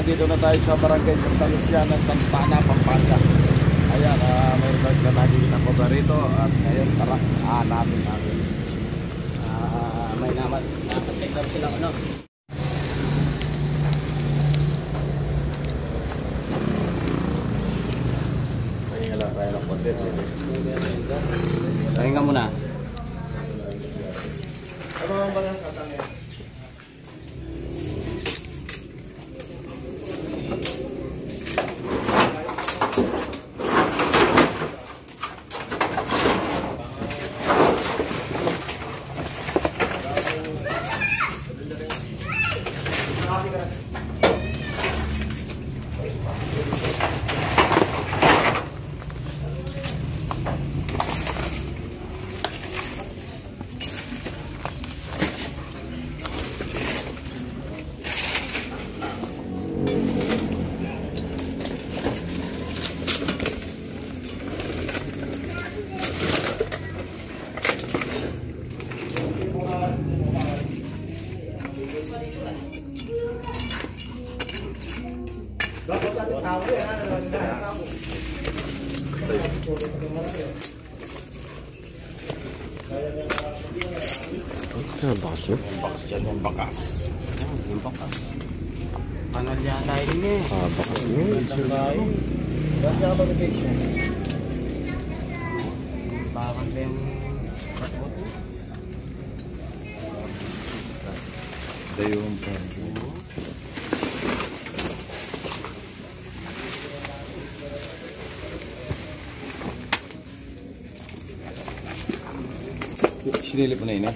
nandito na tayo sa Barangay Santa Luciana, Santa Ana, Pampanga. Ayan, mayroon tayo sila nakikita po rito. At ngayon, tara, hanapin natin. May napatik daw sila, ano? Pahinga lang tayo ng konti. Pahinga muna. Ano ang balang katangin? Ano bakas mo? Bakas dyan yung bakas. Yung bakas. Ano dyan tayo din eh? Bakas mo. Bakas niya ba vacation? Bakas ba yung passport mo? Ito yung sinilip mo na yun eh?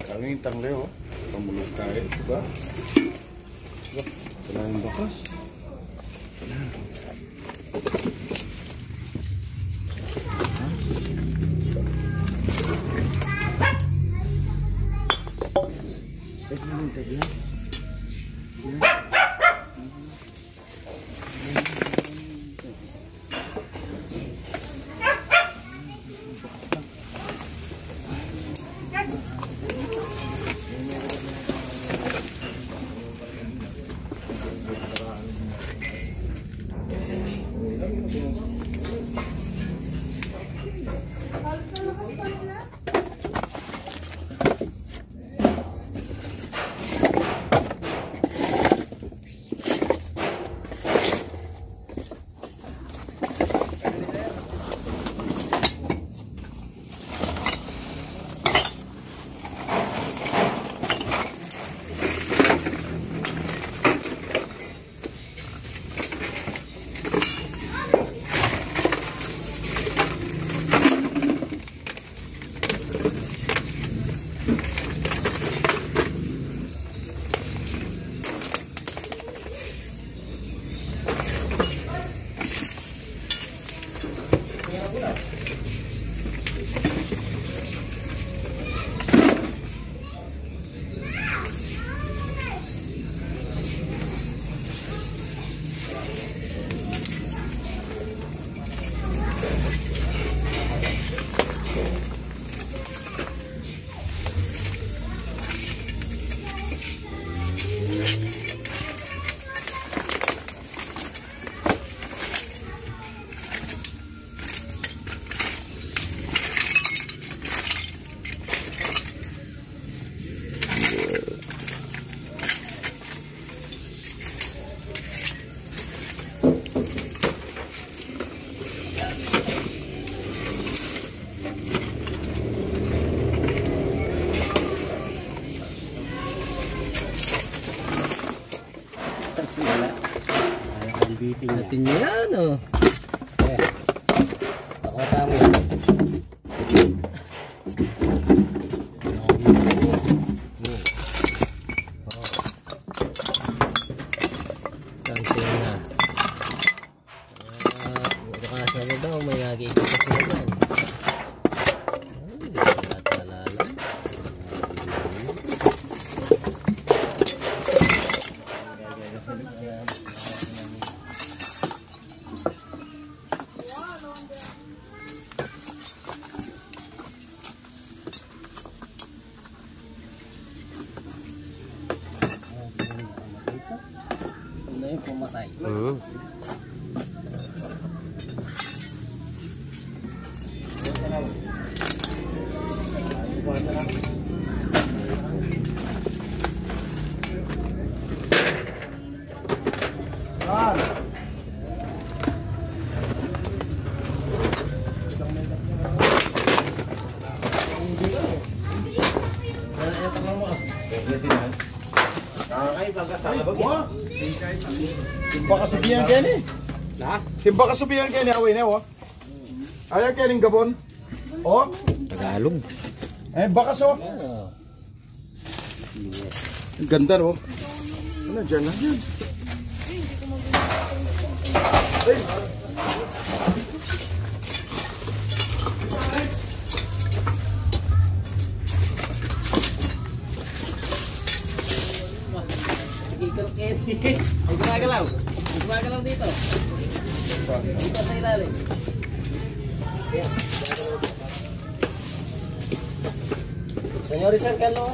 Kaming tangle oh. Pamulog tayo, diba? Wala yung bakas. natin yan oh. Ako tamo. Cancel na. Nakasa mo daw may nagiging naman. mamatay. Simba kasubihan kayo ni. Simba kasubihan kayo ni away na oh. Ayaw kayo ng Gabon. Oh. Tagalog. Eh bakas oh. Ang ganda no. Ano dyan na dyan. Hey. Ay gumagalaw. Ay gumagalaw dito. Dito sa ilalim. Senyor Rizal, kano?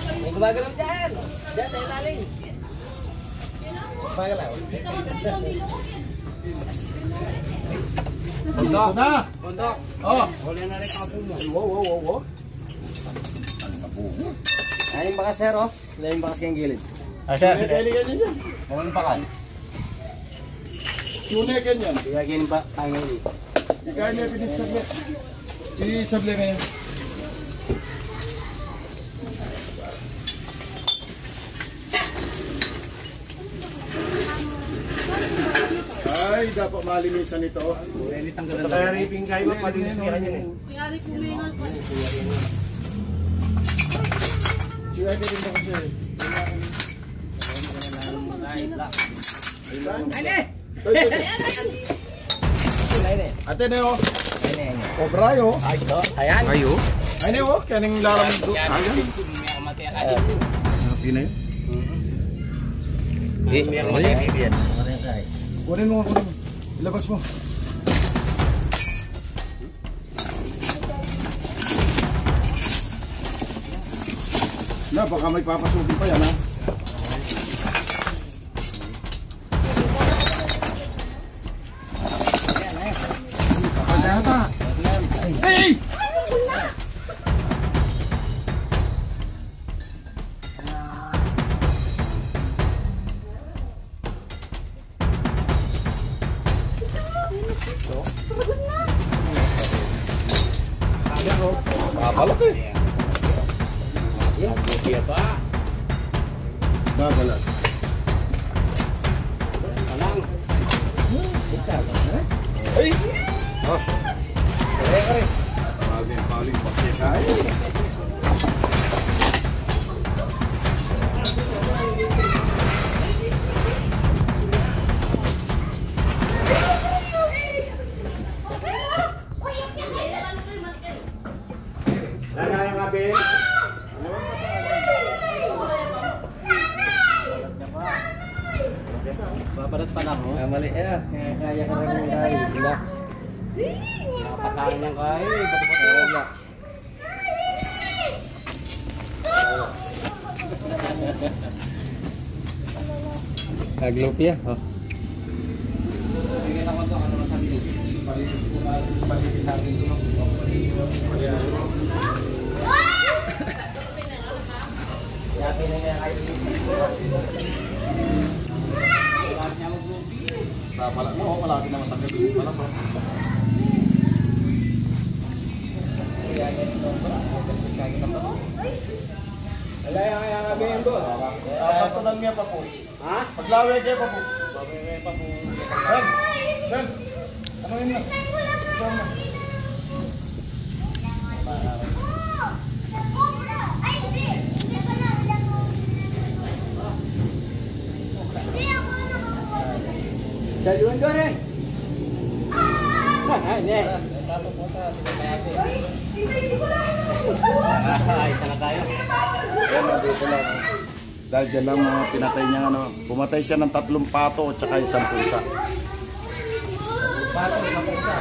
Ay gumagalaw dyan. Dyan sa ilalim. Gumagalaw. Bundok na. Bundok. Oh. Huli na rin kapo mo. Wow. Ayun bakas sir oh. Ayun bakas kayong gilid. Sir. Kaya yan. Naman bakas. Tune ganyan. Kaya ganyan pa tayo ngayon. Ikaw niya pinisable. Isable ngayon. Ay, dapat malinisan ito. Kaya riping kayo ba palinis niya yan eh. Kaya kumingal pa. Siya din ba kasi? Ate na yo. Obra yo. Ayan. Ayo. Ay na yo, kaning laram do. Ayan. Happy na yun. Kunin mo. Ilabas mo. Na, baka may papasukin pa yan ha. Pagkata. Hey! Babalak eh. Iya pak. Babalak. Tenang. Ay! Oh. Kare. Paling pakai kaya. Babarat pa lang oh. Mali eh. Kaya ka rin tayo. Relax. Napakain niyang kain. Bato-bato. Relax. Naglupia. Oh. Babalak mo, malaki naman tagad. Balak mo. Alaya kaya ngabihin doon. Patunan niya pa po. Ha? Paglaway kayo pa po. Paglaway pa po. Ben! Ano yun na? Saluan ko rin. Hindi. Isa na tayo. Dito lang. Dahil dyan lang pinatay niya pumatay siya ng 3 pato at saka 1 pusa. Pato, 1 pusa.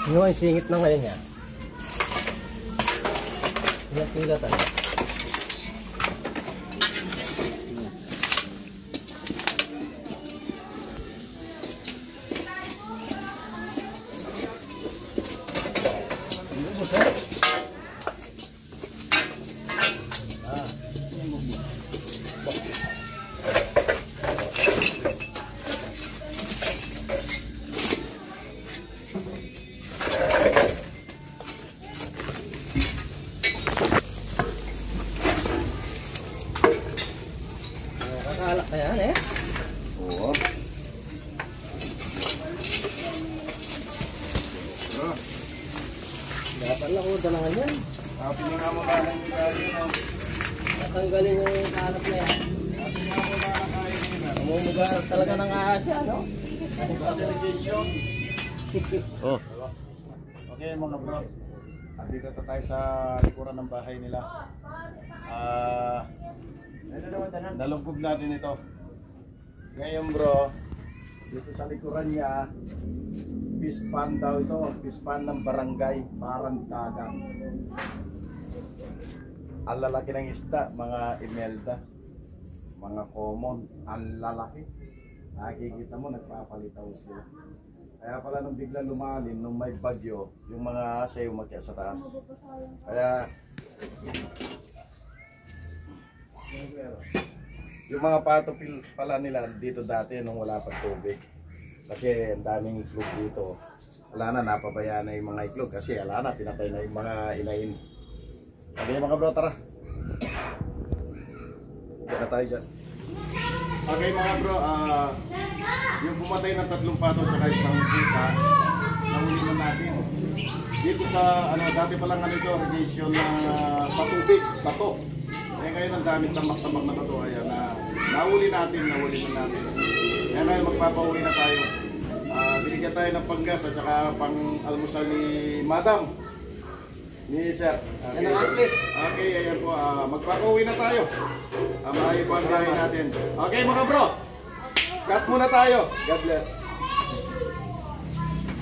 Yung singit na ngayon niya. Pila tayo. Kakalak na yan eh. Oo. Dapat lang ko dalangan yan. Happy na nga mo na lang yung gari, no? Natanggalin yung kalat na yan. Happy na mo na lang kayo nila. Namumuga talaga ng asya, no? Delegation. Oh. Okay mga bro. Andito na tayo sa likuran ng bahay nila. Nalungkog natin ito. Ngayon bro, dito sa likuran niya, fish pan daw ito. Fish pan ng barangay, parang dagat. Ang lalaki ng isda, mga imelda, mga common, ang lalaki. Nakikita mo, nagpapalitaw sila. Kaya pala nung biglang lumalim, nung may bagyo, yung mga sayo umakyat sa taas. Kaya yung mga patopil pala nila dito dati nung wala pa tubig. Kasi ang daming iklog dito. Wala na, napabayaan na yung mga iklog kasi wala na, pinatay na yung mga inahin. Okay mga bro, tara. Huwag na tayo dyan. Okay mga bro, yung pumatay ng 3 pato at isang pusa, nahuli na natin. Dito sa, dati palang ito, radiation na patubig, bato. Kaya ngayon ang daming tamak-tamak na bato. Ayan, nahuli na natin. Kaya ngayon magpapauwi na tayo. Binigyan tayo ng panggas at saka pang-almusal ni Madam. Ni Sir. Okay, okay ayan po. Magpapauwi na tayo. Malayo po ang gawin natin. Okay mga bro. Cut muna tayo. God bless.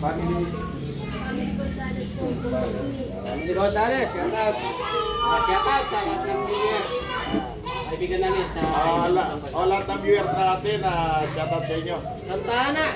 Family. Family Rosales, shout out. Shout out sa lahat ng viewers. Kaibigan namin sa lahat ng viewers natin, shout out sa inyo. Santa Ana.